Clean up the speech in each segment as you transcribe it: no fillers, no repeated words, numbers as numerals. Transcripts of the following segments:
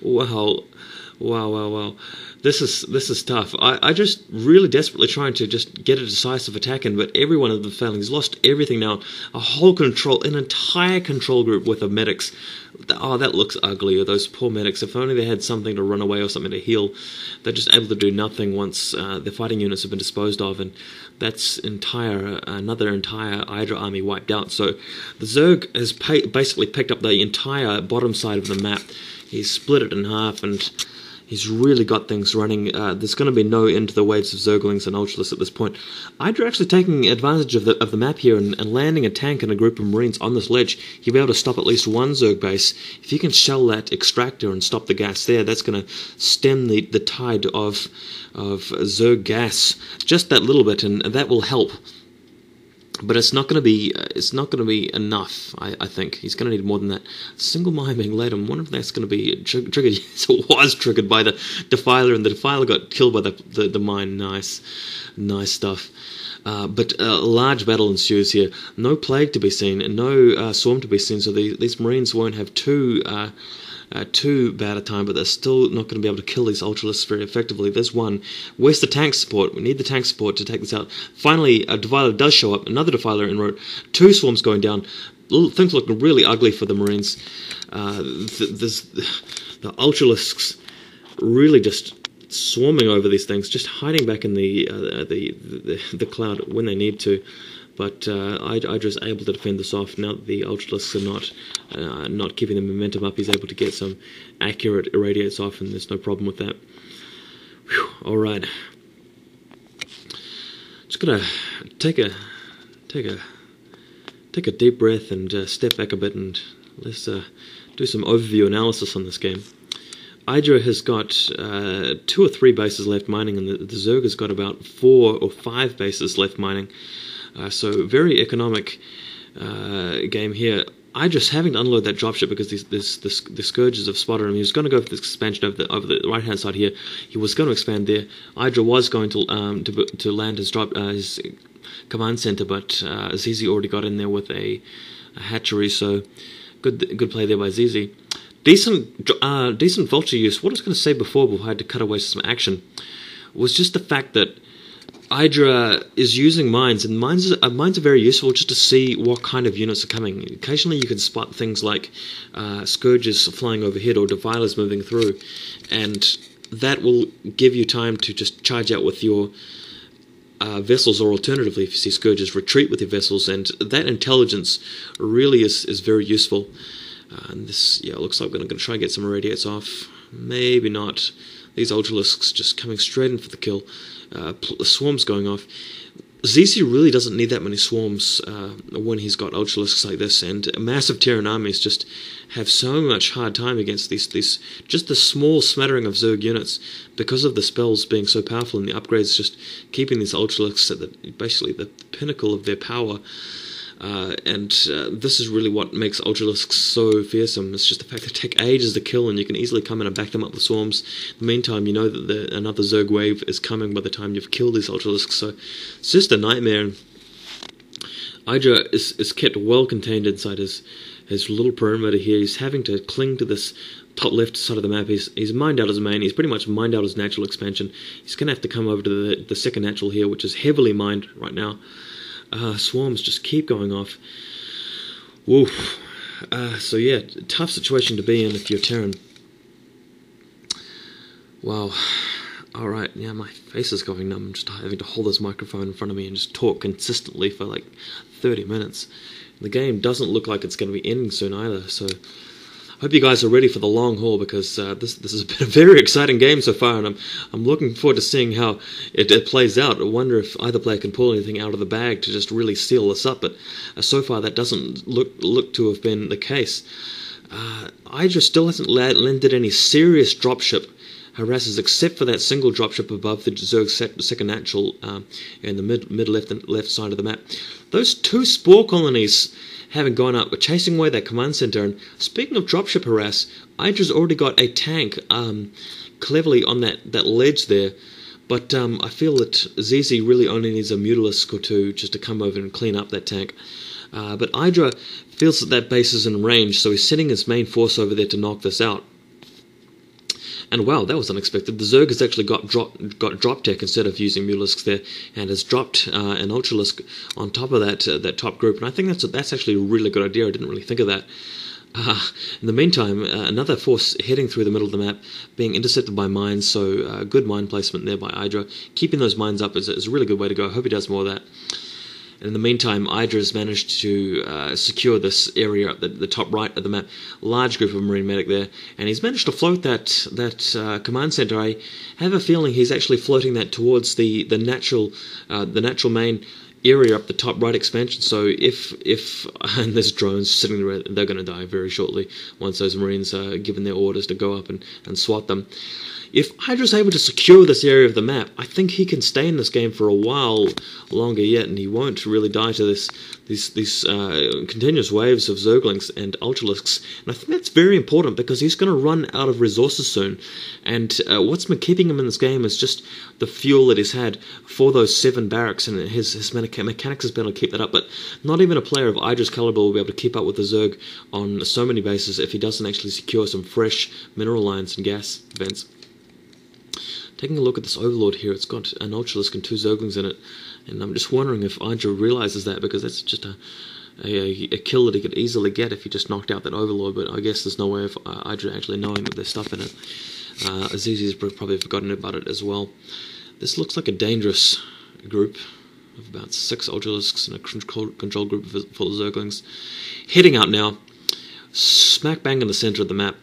Wow, wow. This is tough. I just really desperately trying to just get a decisive attack in, but every one of them failing. He's lost everything now. An entire control group worth of medics. Oh, that looks ugly. Those poor medics. If only they had something to run away or something to heal. They're just able to do nothing once the fighting units have been disposed of, and that's another entire Idra army wiped out. So the Zerg has basically picked up the entire bottom side of the map. He's split it in half, and he's really got things running. There's going to be no end to the waves of Zerglings and Ultralists at this point. Idra actually taking advantage of the map here and landing a tank and a group of Marines on this ledge. He'll be able to stop at least one Zerg base. If he can shell that extractor and stop the gas there, that's going to stem the tide of Zerg gas just that little bit, and that will help. But it's not going to be enough. I think he's going to need more than that. Single mine being laid. I wonder if that's going to be triggered. Yes, it was triggered by the Defiler, and the Defiler got killed by the mine. Nice stuff. But a large battle ensues here. No plague to be seen, and no swarm to be seen. So these Marines won't have too bad a time, but they're still not going to be able to kill these Ultralists very effectively. There's one. Where's the tank support? We need the tank support to take this out. Finally, a Defiler does show up. Another Defiler en route. 2 swarms going down. Things looking really ugly for the Marines. The Ultralisks really just swarming over these things, just hiding back in the cloud when they need to. But Idra's able to defend this off. Now that the Ultralisks are not keeping the momentum up, he's able to get some accurate irradiates off, and there's no problem with that. Whew, all right, just gonna take a deep breath and step back a bit, and let's do some overview analysis on this game. Idra has got 2 or 3 bases left mining, and the Zerg has got about 4 or 5 bases left mining. So very economic game here. I just having to unload that dropship because the Scourges have spotted him. He was going to go for this expansion over the right hand side here. He was going to expand there. Idra was going to land his command center, but Zizi already got in there with a hatchery. So good play there by Zizi. Decent vulture use. What I was going to say before I had to cut away some action was just the fact that Idra is using mines, and mines are very useful just to see what kind of units are coming. Occasionally you can spot things like Scourges flying overhead or Defilers moving through, and that will give you time to just charge out with your vessels, or alternatively, if you see Scourges, retreat with your vessels, and that intelligence really is very useful. And this, looks like we're going to try and get some irradiates off. Maybe not. These Ultralisks just coming straight in for the kill. Swarms going off. Zizi really doesn't need that many swarms when he's got Ultralisks like this, and massive Terran armies just have so much hard time against these just the small smattering of Zerg units because of the spells being so powerful and the upgrades just keeping these Ultralisks at basically the pinnacle of their power. This is really what makes Ultralisks so fearsome. It's just the fact that they take ages to kill, and you can easily come in and back them up with swarms. In the meantime, you know that another Zerg wave is coming by the time you've killed these Ultralisks, so it's just a nightmare. And Idra is kept well contained inside his little perimeter here. He's having to cling to this top left side of the map. He's mined out his main. He's pretty much mined out his natural expansion. He's going to have to come over to the second natural here, which is heavily mined right now. Swarms just keep going off. Woof. So yeah, tough situation to be in if you're Terran. Wow. Alright, yeah, my face is going numb. I'm just having to hold this microphone in front of me and just talk consistently for like 30 minutes. The game doesn't look like it's going to be ending soon either, so I hope you guys are ready for the long haul, because this has been a very exciting game so far, and I'm looking forward to seeing how it plays out. I wonder if either player can pull anything out of the bag to just really seal this up, but so far that doesn't look to have been the case. Idra still hasn't landed any serious dropship harasses except for that single dropship above the Zerg second natural in the mid left side of the map. Those 2 spore colonies having gone up, but chasing away that command center. And speaking of dropship harass, Idra's already got a tank cleverly on that ledge there, but I feel that Zizi really only needs a Mutalisk or 2 just to come over and clean up that tank. But Idra feels that base is in range, so he's sending his main force over there to knock this out. And wow, that was unexpected. The Zerg has actually got drop tech instead of using Mulisks there, and has dropped an Ultralisk on top of that top group. And I think that's actually a really good idea. I didn't really think of that. In the meantime, another force heading through the middle of the map, being intercepted by mines, so good mine placement there by Idra. Keeping those mines up is a really good way to go. I hope he does more of that. And in the meantime, Idra's managed to secure this area at the top right of the map. Large group of Marine Medic there, and he's managed to float that command center. I have a feeling he's actually floating that towards the natural main area up the top right expansion. So if and there's drones sitting there, they're going to die very shortly once those Marines are given their orders to go up and swat them. If Idra's able to secure this area of the map, I think he can stay in this game for a while longer yet, and he won't really die to these continuous waves of Zerglings and Ultralisks. And I think that's very important because he's going to run out of resources soon. And what's been keeping him in this game is just the fuel that he's had for those 7 barracks, and his mechanics has been able to keep that up. But not even a player of Idra's caliber will be able to keep up with the Zerg on so many bases if he doesn't actually secure some fresh mineral lines and gas vents. Taking a look at this Overlord here, it's got an Ultralisk and 2 Zerglings in it, and I'm just wondering if Idra realizes that, because that's just a kill that he could easily get if he just knocked out that Overlord, but I guess there's no way of Idra actually knowing that there's stuff in it. Zizi's probably forgotten about it as well. This looks like a dangerous group of about 6 Ultralisks and a control group full of Zerglings. Heading out now, smack bang in the center of the map.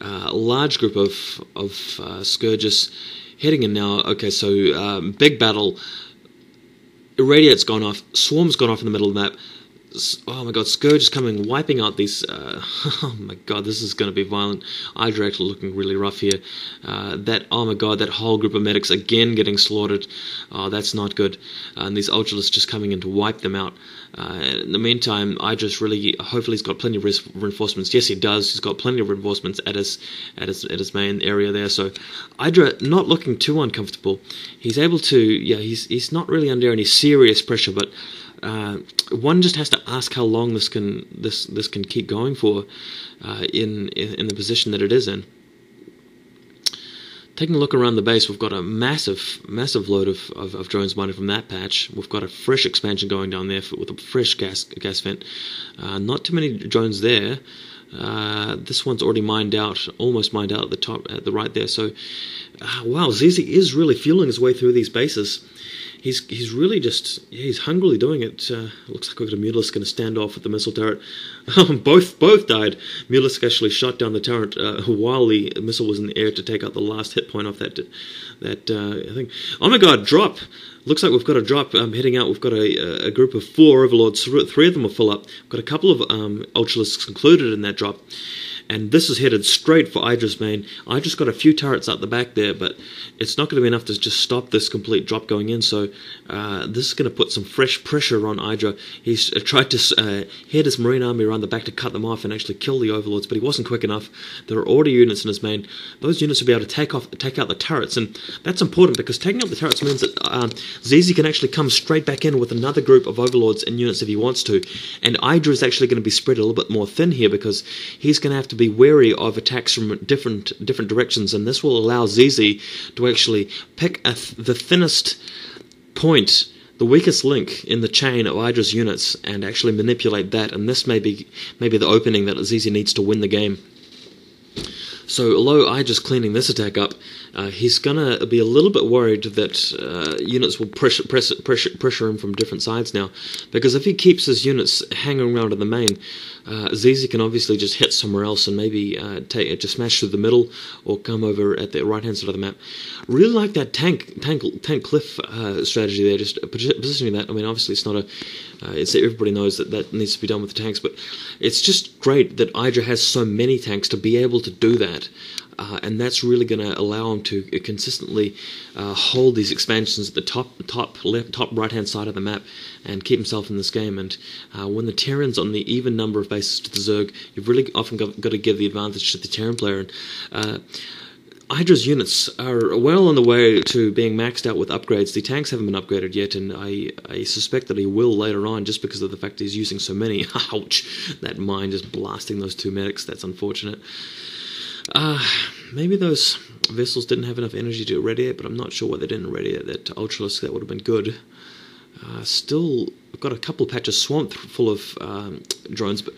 A large group of Scourges heading in now. Okay, so big battle. Irradiate's gone off. Swarm's gone off in the middle of the map. Oh my god, Scourge is coming, wiping out these... oh my god, this is going to be violent. Idra actually looking really rough here. Oh my god, that whole group of medics again getting slaughtered. Oh, that's not good. And these Ultralisks just coming in to wipe them out. In the meantime, Idra's really... Hopefully he's got plenty of reinforcements. Yes, he does. He's got plenty of reinforcements at his main area there. So Idra not looking too uncomfortable. He's able to... Yeah, he's not really under any serious pressure, but... one just has to ask how long this can keep going for in the position that it is in. Taking a look around the base, we've got a massive load of drones mining from that patch. We've got a fresh expansion going down there with a fresh gas vent. Not too many drones there. This one's already mined out, almost mined out at the right there. So, wow, Zizi is really fueling his way through these bases. He's really just, yeah, he's hungrily doing it. Looks like we've got a Mutalisk going to stand off with the missile turret. both died. Mutalisk actually shot down the turret while the missile was in the air to take out the last hit point off that thing. Oh my god, drop! Looks like we've got a drop heading out. We've got a group of 4 Overlords. 3 of them are full up. We've got a couple of Ultralisks included in that drop. And this is headed straight for Idra's main. I just got a few turrets out the back there, but it's not going to be enough to just stop this complete drop going in. So this is going to put some fresh pressure on Idra. He's tried to head his Marine army around the back to cut them off and actually kill the Overlords, but he wasn't quick enough. There are already units in his main. Those units will be able to take out the turrets, and that's important because taking out the turrets means that Zizi can actually come straight back in with another group of Overlords and units if he wants to. And Idra is actually going to be spread a little bit more thin here because he's going to have to be wary of attacks from different directions, and this will allow Zizi to actually pick the thinnest point, the weakest link in the chain of Idra's units, and actually manipulate that. And this may be the opening that Zizi needs to win the game. So although Idra's cleaning this attack up, he's gonna be a little bit worried that units will pressure him from different sides now, because if he keeps his units hanging around in the main, Zizi can obviously just hit somewhere else and maybe just smash through the middle or come over at the right hand side of the map. Really like that tank cliff strategy there, just positioning that. I mean, obviously it's not a everybody knows that needs to be done with the tanks, but it's just great that Idra has so many tanks to be able to do that. And that's really going to allow him to consistently hold these expansions at the top right hand side of the map and keep himself in this game. And when the Terran's on the even number of bases to the Zerg, you've really often got to give the advantage to the Terran player. And Idra's units are well on the way to being maxed out with upgrades. The tanks haven't been upgraded yet, and I suspect that he will later on, just because of the fact he's using so many. Ouch! That mine just blasting those 2 medics. That's unfortunate. Maybe those vessels didn't have enough energy to irradiate, but I'm not sure what they didn't irradiate. That Ultralisk, that would have been good. Still got a couple patches swamped full of drones, but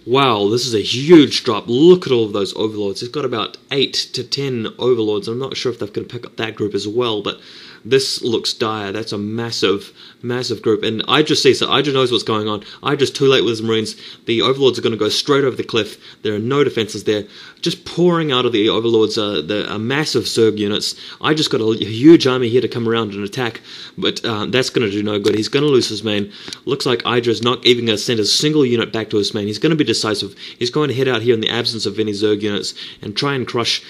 wow, this is a huge drop. Look at all of those overlords. It's got about 8 to 10 overlords. I'm not sure if they're going to pick up that group as well, but this looks dire. That's a massive, massive group. And Idra sees it. Idra knows what's going on. Idra's too late with his Marines. The overlords are going to go straight over the cliff. There are no defenses there. Just pouring out of the overlords are massive Zerg units. I just got a huge army here to come around and attack, but that's going to do no good. He's going to lose his main. Looks like Idra's not even going to send a single unit back to his main. He's going to be decisive. He's going to head out here in the absence of any Zerg units and try and crush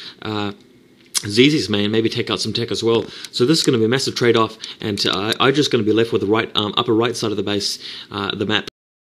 Zizi's main, maybe take out some tech as well. So this is going to be a massive trade-off, and Idra's going to be left with the right upper right side of the base, the map.